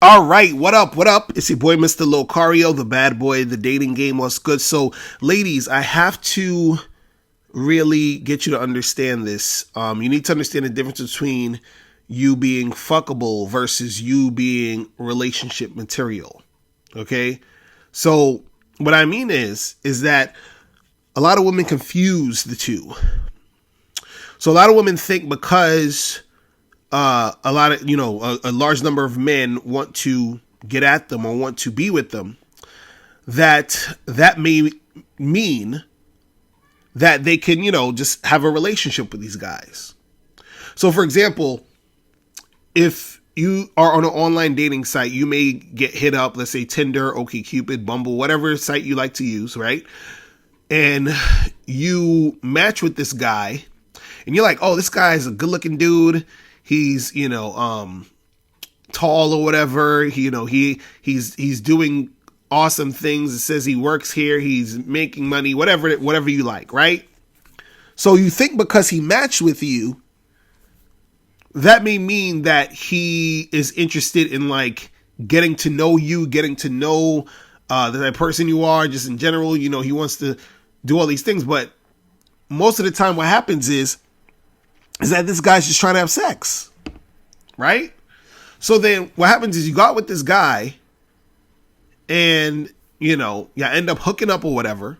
All right, what up? What up? It's your boy, Mr. Locario, the bad boy, the dating game. What's good? So, ladies, I have to really get you to understand this. You need to understand the difference between you being fuckable versus you being relationship material. Okay? So, what I mean is that a lot of women confuse the two. So, a lot of women think because a lot of, a large number of men want to get at them or want to be with them, that may mean that they can, just have a relationship with these guys. So, for example, if you are on an online dating site, you may get hit up, let's say Tinder, OkCupid, Bumble, whatever site you like to use, right? And you match with this guy and you're like, oh, this guy's a good looking dude. He's, tall or whatever. He's doing awesome things. It says he works here. He's making money, whatever you like, right? So you think because he matched with you, that may mean that he is interested in like getting to know you, getting to know the type of person you are, just in general. He wants to do all these things, but most of the time, what happens is that this guy's just trying to have sex, right? So then what happens is you go out with this guy and, you end up hooking up or whatever.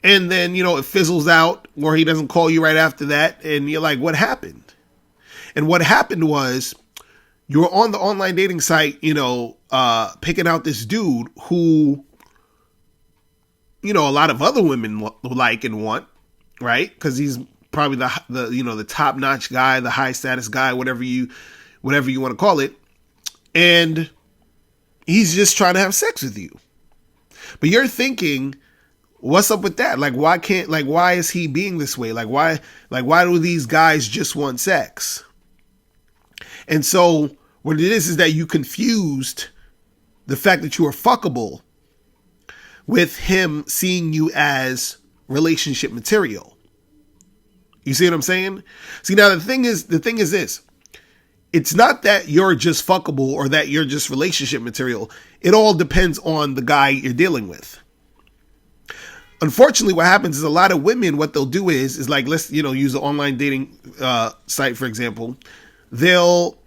And then, it fizzles out or he doesn't call you right after that. And you're like, what happened? And what happened was you were on the online dating site, picking out this dude who, a lot of other women like and want, right? Because he's probably the top notch guy, the high status guy, whatever you want to call it. And he's just trying to have sex with you. But you're thinking, what's up with that? Like, why is he being this way? Why do these guys just want sex? And so what it is that you confused the fact that you are fuckable with him seeing you as relationship material. You see what I'm saying? See, now the thing is this. It's not that you're just fuckable or that you're just relationship material. It all depends on the guy you're dealing with. Unfortunately, what happens is a lot of women, what they'll do is like, let's, use the online dating site, for example. They'll,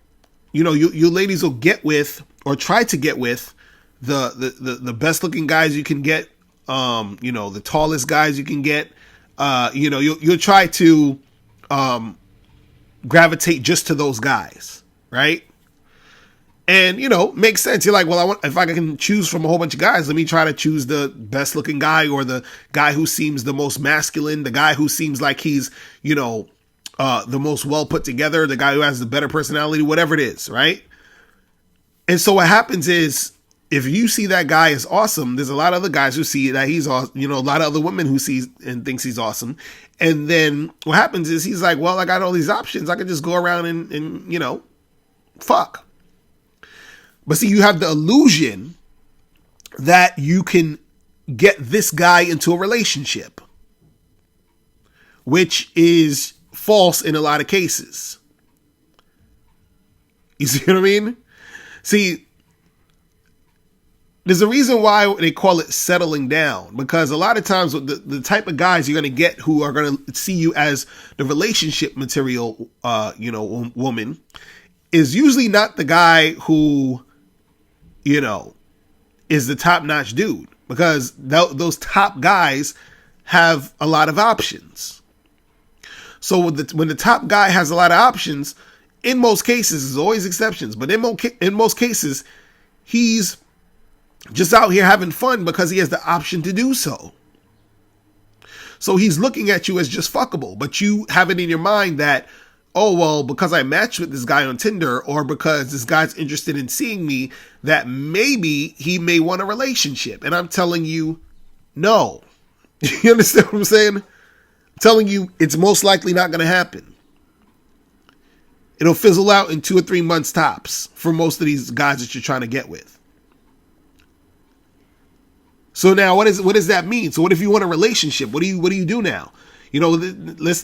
you ladies will get with or try to get with the best looking guys you can get, the tallest guys you can get. You'll try to gravitate just to those guys, right? And makes sense. You're like, well, if I can choose from a whole bunch of guys, let me try to choose the best looking guy or the guy who seems the most masculine, the guy who seems like he's the most well put together, the guy who has the better personality, whatever it is, right? And so what happens is, if you see that guy is awesome, there's a lot of other guys who see that he's awesome, a lot of other women who sees and thinks he's awesome. And then what happens is he's like, well, I got all these options. I could just go around and fuck. But see, you have the illusion that you can get this guy into a relationship, which is false in a lot of cases. You see what I mean? See, there's a reason why they call it settling down, because a lot of times the type of guys you're going to get who are going to see you as the relationship material, woman, is usually not the guy who, is the top notch dude, because those top guys have a lot of options. So when the top guy has a lot of options, in most cases, there's always exceptions, but in most cases, he's just out here having fun because he has the option to do so. So he's looking at you as just fuckable, but you have it in your mind that, oh, well, because I matched with this guy on Tinder, or because this guy's interested in seeing me, that maybe he may want a relationship. And I'm telling you, no. You understand what I'm saying? I'm telling you, it's most likely not going to happen. It'll fizzle out in 2 or 3 months tops for most of these guys that you're trying to get with. So now, what does that mean? So what if you want a relationship? What do you do now? Let's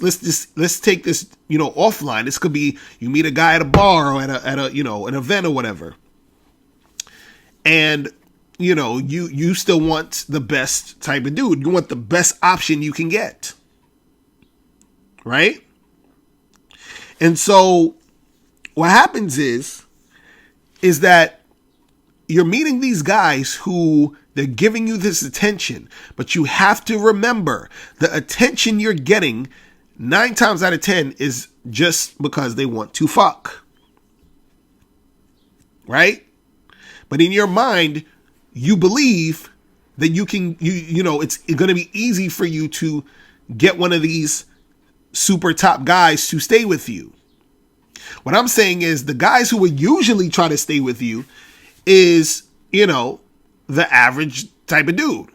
take this, offline. This could be you meet a guy at a bar or at a an event or whatever. and you still want the best type of dude. You want the best option you can get, right? And so what happens is that you're meeting these guys who they're giving you this attention, but you have to remember the attention you're getting 9 times out of 10 is just because they want to fuck, right? But in your mind, you believe that you can, it's going to be easy for you to get one of these super top guys to stay with you. What I'm saying is the guys who would usually try to stay with you is, the average type of dude.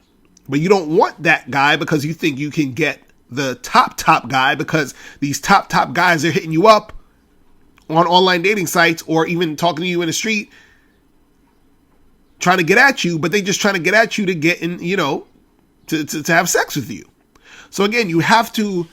But you don't want that guy because you think you can get the top guy, because these top guys are hitting you up on online dating sites or even talking to you in the street trying to get at you, but they just trying to get at you to get in, to have sex with you. So again, you have to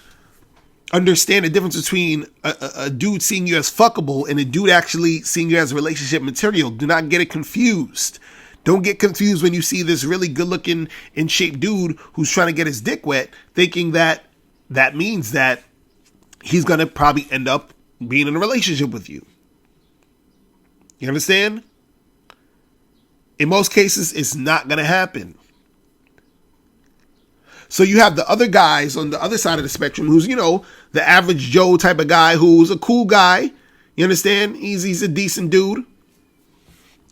understand the difference between a dude seeing you as fuckable and a dude actually seeing you as relationship material. Do not get it confused. Don't get confused when you see this really good looking in shape dude who's trying to get his dick wet, thinking that means that he's going to probably end up being in a relationship with you. You understand? In most cases, it's not going to happen. So you have the other guys on the other side of the spectrum who's, the average Joe type of guy who's a cool guy. You understand? He's a decent dude.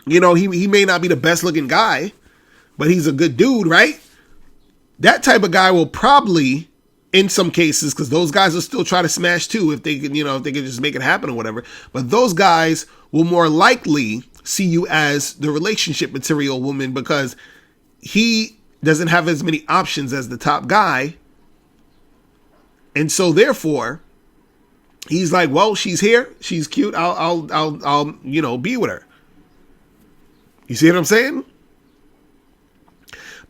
He may not be the best looking guy, but he's a good dude, right? That type of guy will probably, in some cases, because those guys will still try to smash too if they can, if they can just make it happen or whatever. But those guys will more likely see you as the relationship material woman because he doesn't have as many options as the top guy. And so therefore, he's like, well, she's here. She's cute. I'll be with her. You see what I'm saying?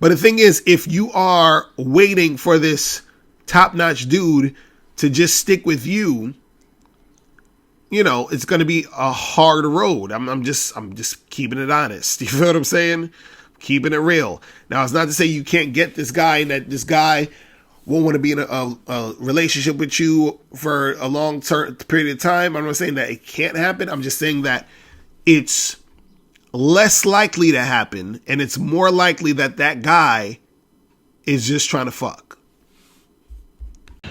But the thing is, if you are waiting for this top-notch dude to just stick with you, it's going to be a hard road. I'm just keeping it honest. You feel what I'm saying? Keeping it real. Now, it's not to say you can't get this guy and that this guy won't want to be in a relationship with you for a long period of time. I'm not saying that it can't happen. I'm just saying that it's less likely to happen, and it's more likely that that guy is just trying to fuck.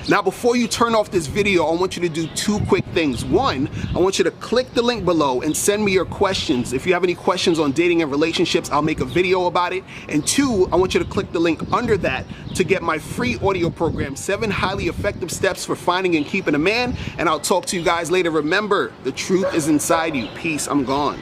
Now, before you turn off this video, I want you to do 2 quick things. 1, I want you to click the link below and send me your questions. If you have any questions on dating and relationships, I'll make a video about it. And 2, I want you to click the link under that to get my free audio program, 7 highly effective steps for finding and keeping a man. And I'll talk to you guys later. Remember, the truth is inside you. Peace. I'm gone.